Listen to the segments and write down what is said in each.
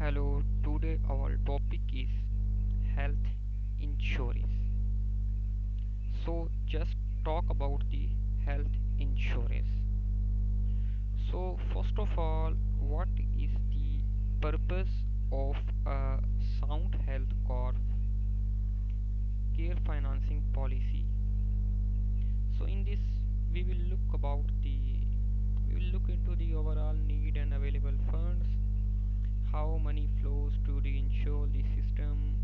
Hello, today our topic is health insurance. So, just talk about the health insurance. So, first of all, what is the purpose of a sound health corp care financing policy? So, in this, we will look about the we will look into the overall need and available funds, how money flows to reinsure the system,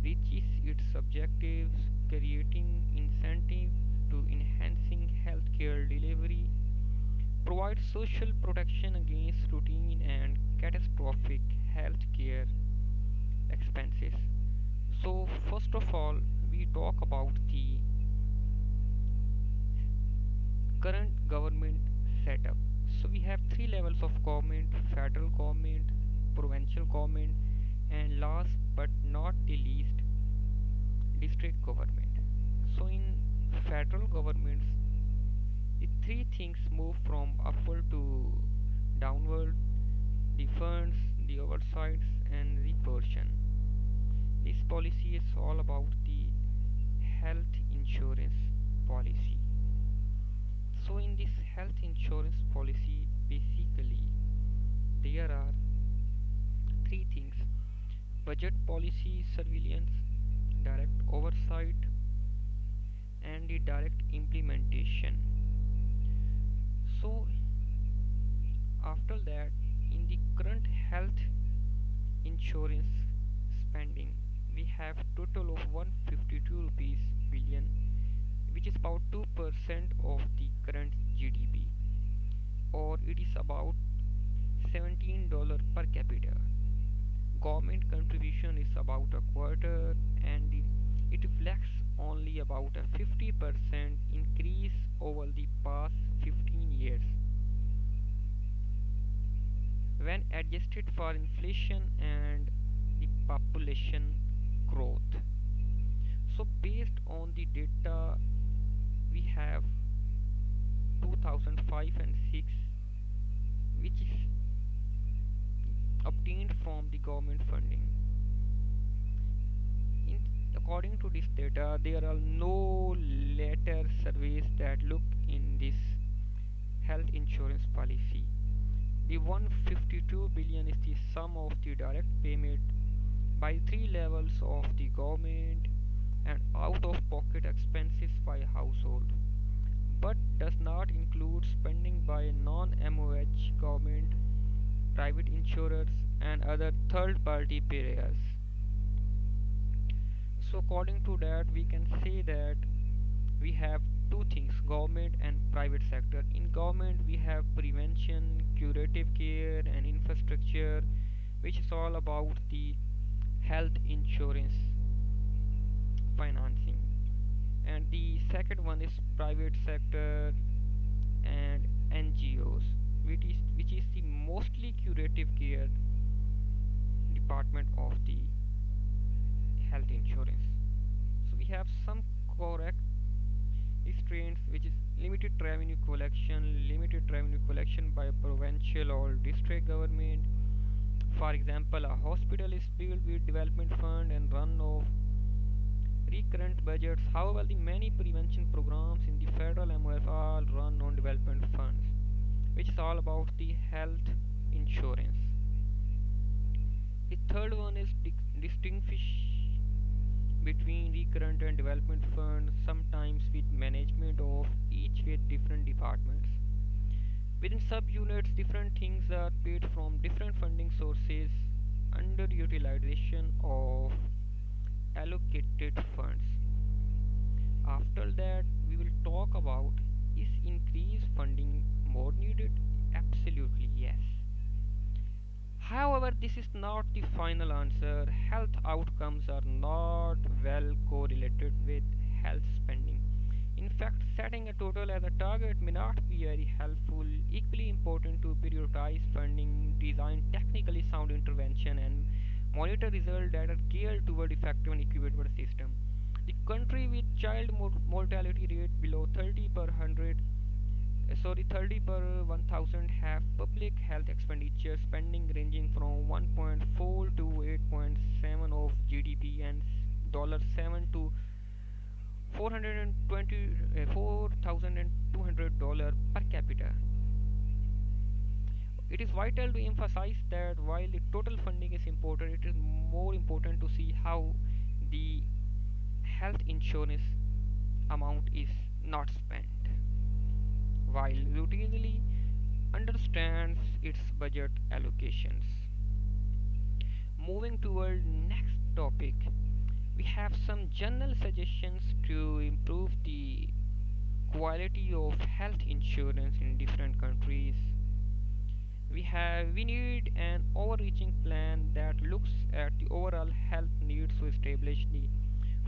reaches its objectives, creating incentive to enhancing healthcare delivery, provides social protection against routine and catastrophic healthcare expenses. So, first of all, we talk about the current government setup. So, we have three levels of government: federal government, provincial government, and last but not the least, district government. So in federal governments, the three things move from upward to downward: the funds, the oversights, and the portion. This policy is all about the health insurance policy. So in this health insurance policy, basically there are three things: budget policy surveillance, direct oversight, and the direct implementation. So after that, in the current health insurance spending, we have total of 152 rupees billion, which is about 2% of the current GDP, or it is about $17 per capita. Government contribution is about a quarter, and it reflects only about a 50% increase over the past 15 years when adjusted for inflation and the population growth. So based on the data we have 2005 and 6, which is obtained from the government funding, in, according to this data, there are no later surveys that look in this health insurance policy. The 152 billion is the sum of the direct payment by three levels of the government and out of pocket expenses by household, but does not include spending by non MOH government, private insurers, and other third party payers. So according to that, we can say that we have two things: government and private sector. In government, we have prevention, curative care, and infrastructure, which is all about the health insurance financing. And the second one is private sector and NGOs, which is the mostly curative care department of the health insurance. So we have some correct restraints, which is limited revenue collection by provincial or district government. For example, a hospital is built with development fund and run off recurrent budgets. However, the many prevention programs in the federal MOF all run on development funds, which is all about the health insurance. The third one is distinguish between recurrent and development funds, sometimes with management of each with different departments. Within subunits, different things are paid from different funding sources, underutilization of allocated funds. After that, we will talk about: is increased funding more needed? Absolutely yes. However, this is not the final answer. Health outcomes are not well correlated with health spending. In fact, setting a total as a target may not be very helpful. Equally important to prioritize funding, design technically sound intervention, and monitor results that are geared toward effective and equitable system. The country with child mortality rate below 30 per 100 sorry, 30 per 1000 have public health expenditure spending ranging from 1.4 to 8.7 of GDP and $7 to 420 $4,200 per capita. It is vital to emphasize that while the total funding is important, it is more important to see how the health insurance amount is not spent, while routinely understands its budget allocations. Moving toward next topic, we have some general suggestions to improve the quality of health insurance in different countries. We need an overreaching plan that looks at the overall health needs to establish the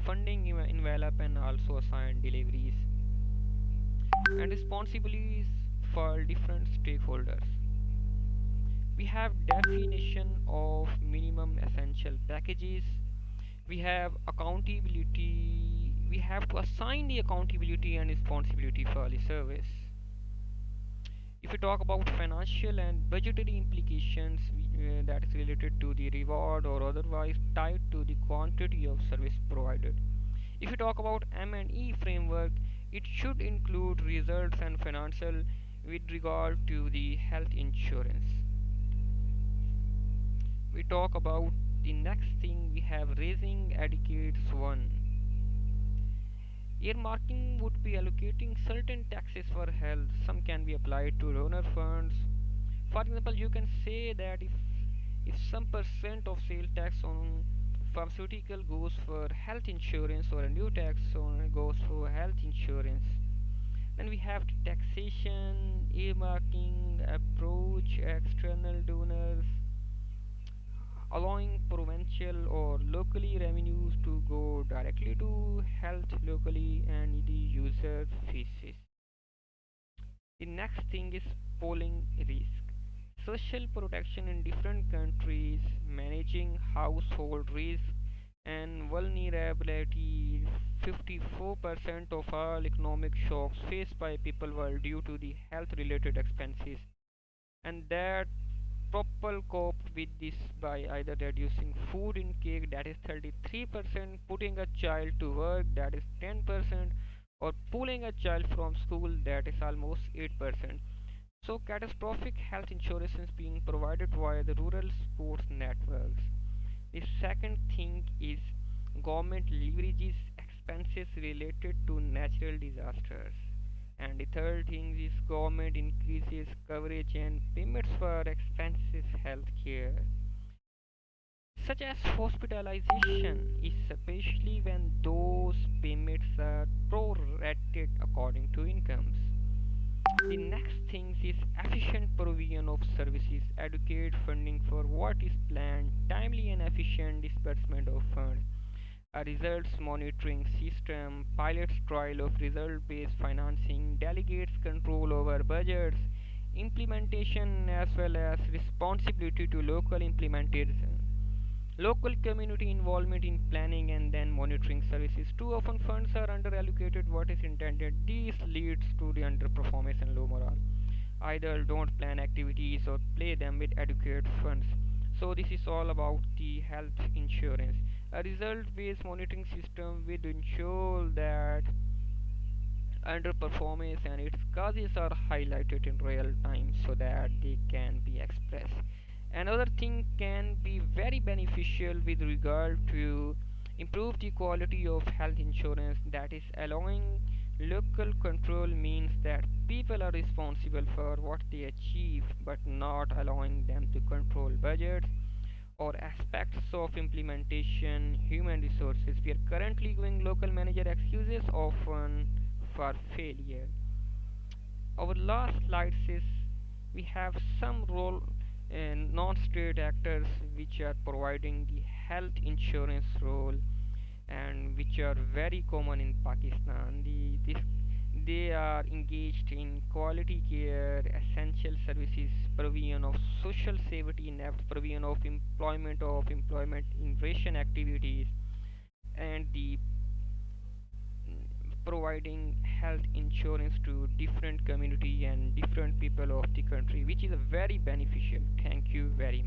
funding envelope and also assign deliveries and responsibilities for different stakeholders. We have definition of minimum essential packages. We have accountability. We have to assign the accountability and responsibility for the service. If we talk about financial and budgetary implications, that is related to the reward or otherwise tied to the quantity of service provided. If we talk about M&E framework, it should include results and financial with regard to the health insurance. We talk about the next thing, we have raising adequate one. Earmarking would be allocating certain taxes for health. Some can be applied to donor funds. For example, you can say that if some percent of sale tax on pharmaceutical goes for health insurance or a new tax on goes for health insurance. Then we have taxation, earmarking approach, external donors, allowing provincial or locally revenues to go directly to health locally and the user fees. The next thing is polling risk. Social protection in different countries, managing household risk and vulnerability. 54% of all economic shocks faced by people were due to the health related expenses, and that people cope with this by either reducing food intake, that is 33%, putting a child to work, that is 10%, or pulling a child from school, that is almost 8%. So catastrophic health insurance is being provided via the rural sports networks. The second thing is government leverages expenses related to natural disasters. And the third thing is government increases coverage and payments for expensive health care, such as hospitalization, especially when those payments are prorated according to incomes. The next thing is efficient provision of services, adequate funding for what is planned, timely and efficient disbursement of funds, a results monitoring system, pilots trial of result based financing, delegates control over budgets, implementation as well as responsibility to local implementation, local community involvement in planning and then monitoring services. Too often funds are under allocated what is intended. This leads to the underperformance and low morale. Either don't plan activities or play them with adequate funds. So this is all about the health insurance. A result based monitoring system will ensure that underperformance and its causes are highlighted in real time so that they can be expressed. Another thing can be very beneficial with regard to improve the quality of health insurance, that is allowing local control means that people are responsible for what they achieve but not allowing them to control budgets or aspects of implementation. Human resources, we are currently giving local manager excuses often for failure. Our last slide says we have some role in non-state actors which are providing the health insurance role and which are very common in Pakistan. They are engaged in quality care, essential services, provision of social safety net, provision of employment in ration activities, and the providing health insurance to different community and different people of the country, which is a very beneficial. Thank you very much.